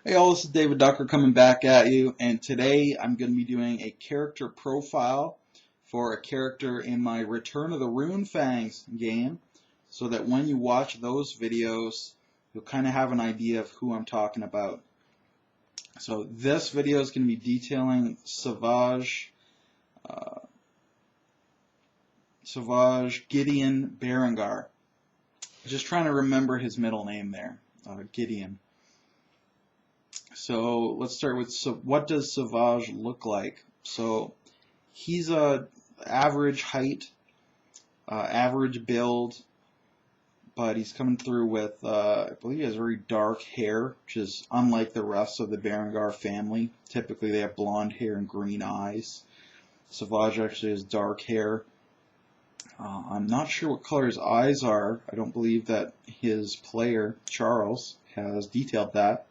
Hey all, this is David Ducker coming back at you, and today I'm going to be doing a character profile for a character in my Return of the Runefangs game, so that when you watch those videos, you'll kind of have an idea of who I'm talking about. So this video is going to be detailing uh, Savage Gideon Berengar. Just trying to remember his middle name there, Gideon. So let's start with, so what does Savage look like? So he's a average height, average build, but he's coming through with, I believe he has very dark hair, which is unlike the rest of the berengar family. Typically they have blonde hair and green eyes. Savage actually has dark hair. I'm not sure what color his eyes are. I don't believe that his player, Charles, has detailed that.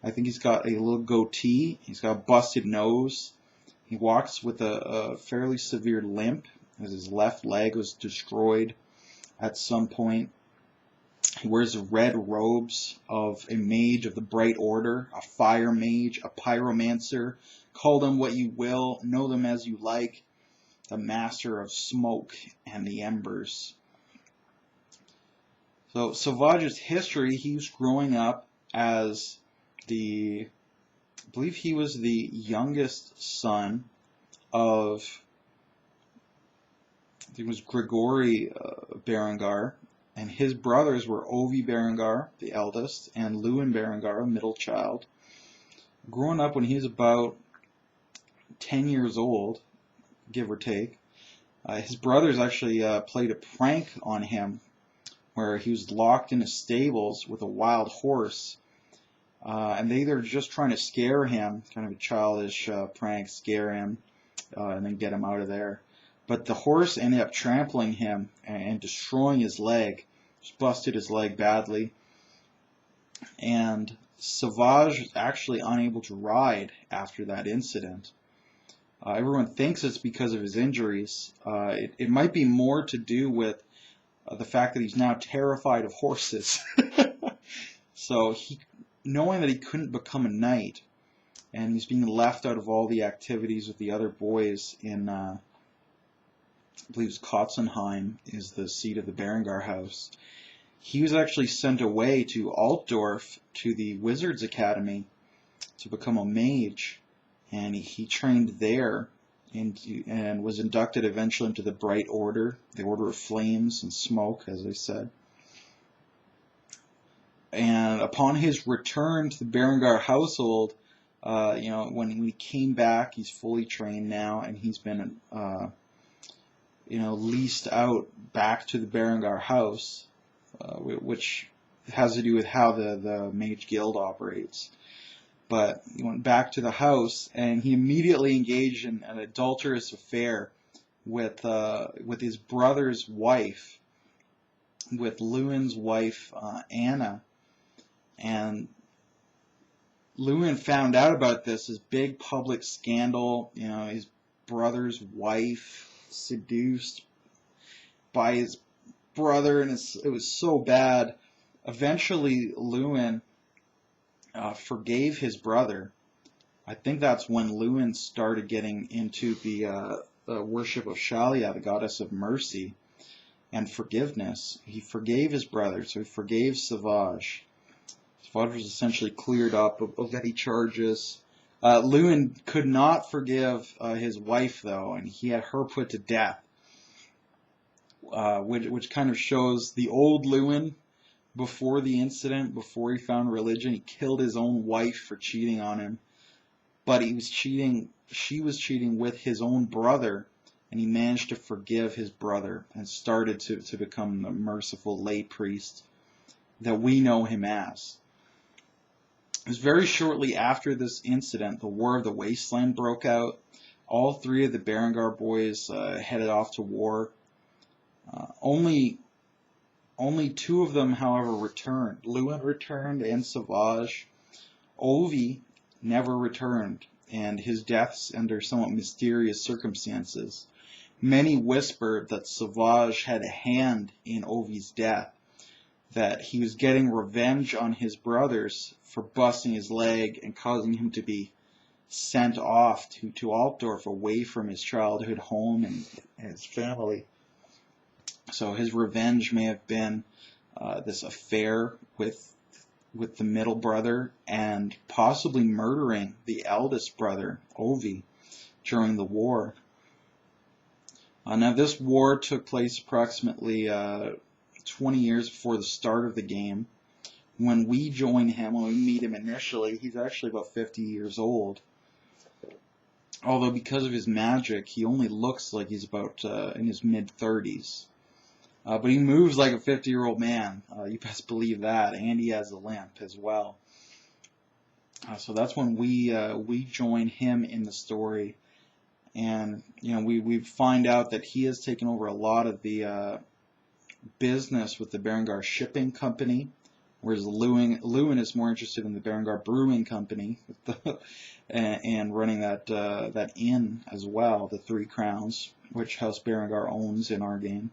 I think he's got a little goatee. He's got a busted nose. He walks with a fairly severe limp, as his left leg was destroyed at some point. He wears red robes of a mage of the Bright Order, a fire mage, a pyromancer. Call them what you will, know them as you like. The master of smoke and the embers. So Savage's history, he was growing up as I believe he was the youngest son of, I think it was Grigory Berengar, and his brothers were Ovi Berengar, the eldest, and Lewin Berengar, a middle child. Growing up when he was about 10 years old, give or take, his brothers actually played a prank on him where he was locked in his stables with a wild horse. And they're just trying to scare him, kind of a childish prank, scare him, and then get him out of there. But the horse ended up trampling him and destroying his leg, just busted his leg badly. And Savage was actually unable to ride after that incident. Everyone thinks it's because of his injuries. It might be more to do with the fact that he's now terrified of horses. So knowing that he couldn't become a knight, and he's being left out of all the activities with the other boys in, I believe it's Kotzenheim is the seat of the Berengar house. He was actually sent away to Altdorf to the Wizards Academy to become a mage, and he trained there and was inducted eventually into the Bright Order, the Order of Flames and Smoke, as I said. And upon his return to the Berengar household, when he came back, he's fully trained now, and he's been, leased out back to the Berengar house, which has to do with how the Mage Guild operates. But he went back to the house, and he immediately engaged in an adulterous affair with his brother's wife, with Lewin's wife, Anna. And Lewin found out about this big public scandal, his brother's wife seduced by his brother, and it was so bad. Eventually, Lewin forgave his brother. I think that's when Lewin started getting into the worship of Shalia, the goddess of mercy and forgiveness. He forgave his brother, so he forgave Savage. Savage was essentially cleared up of any charges. Lewin could not forgive his wife, though, and he had her put to death, which kind of shows the old Lewin before the incident, before he found religion. He killed his own wife for cheating on him, but she was cheating with his own brother, and he managed to forgive his brother and started to become the merciful lay priest that we know him as. It was very shortly after this incident, the War of the Wasteland broke out. All three of the Berengar boys headed off to war. Only two of them, however, returned. Lewin returned and Savage. Ovi never returned, and his death's under somewhat mysterious circumstances. Many whispered that Savage had a hand in Ovi's death, that he was getting revenge on his brothers for busting his leg and causing him to be sent off to Altdorf, away from his childhood home and his family. So his revenge may have been this affair with the middle brother, and possibly murdering the eldest brother, Ovi, during the war. Now this war took place approximately 20 years before the start of the game. When we join him, when we meet him initially, he's actually about 50 years old. Although because of his magic, he only looks like he's about in his mid-30s. But he moves like a 50-year-old man. You best believe that. And he has a limp as well. So that's when we join him in the story. And we find out that he has taken over a lot of the business with the Berengar shipping company, whereas Lewin is more interested in the Berengar brewing company and running that inn as well, the Three Crowns, which House Berengar owns in our game.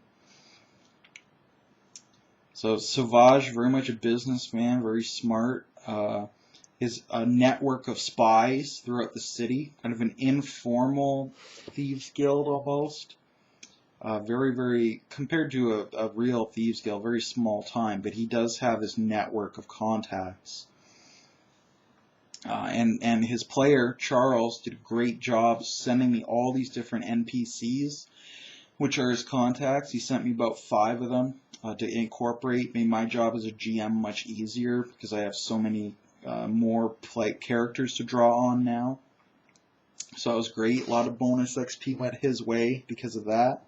So Sevage, very much a businessman, very smart. Is a network of spies throughout the city, kind of an informal thieves guild almost. Very, very, compared to a real thieves guild, very small time, but he does have this network of contacts. And his player, Charles, did a great job sending me all these different NPCs, which are his contacts. He sent me about 5 of them to incorporate. Made my job as a GM much easier because I have so many more characters to draw on now. So it was great. A lot of bonus XP went his way because of that.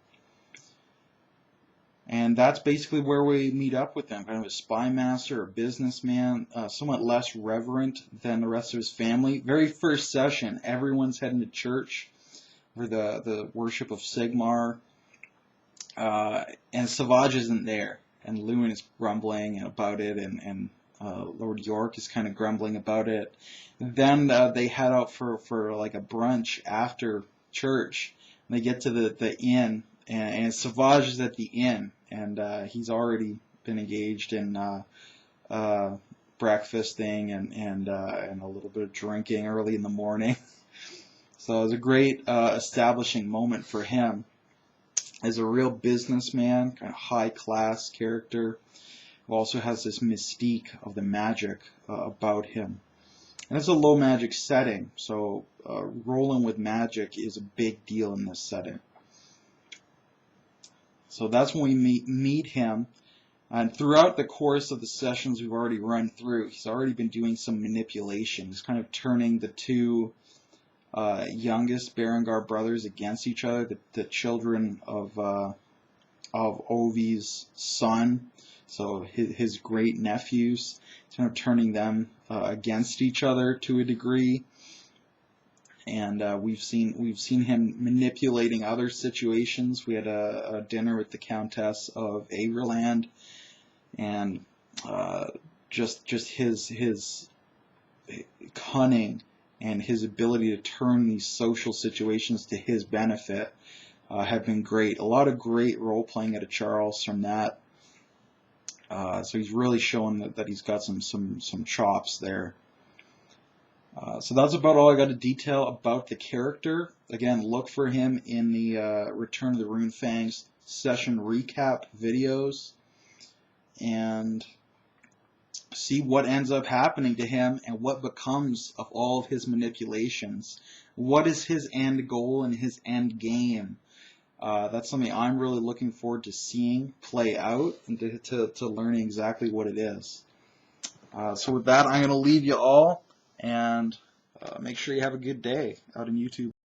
And that's basically where we meet up with him. Kind of a spy master, a businessman, somewhat less reverent than the rest of his family. Very first session, everyone's heading to church for the worship of Sigmar. And Savage isn't there. And Lewin is grumbling about it, and Lord York is kind of grumbling about it. Then they head out for like a brunch after church. And they get to the inn, and Savage is at the inn, and he's already been engaged in breakfasting and a little bit of drinking early in the morning. So it was a great establishing moment for him as a real businessman, kind of high-class character, who also has this mystique of the magic about him. And it's a low magic setting, so rolling with magic is a big deal in this setting. So that's when we meet him. And throughout the course of the sessions we've already run through, he's already been doing some manipulation. He's kind of turning the two youngest Berengar brothers against each other, the children of Ovi's son. So his great nephews, kind of turning them against each other to a degree, and we've seen him manipulating other situations. We had a dinner with the Countess of Averland, and just his cunning and his ability to turn these social situations to his benefit have been great. A lot of great role playing out of Charles from that. So he's really showing that he's got some chops there. So that's about all I got to detail about the character. Again, look for him in the Return of the Runefangs session recap videos, and see what ends up happening to him and what becomes of all of his manipulations. What is his end goal and his end game? That's something I'm really looking forward to seeing play out and to learning exactly what it is. So with that, I'm going to leave you all, and make sure you have a good day out in YouTube.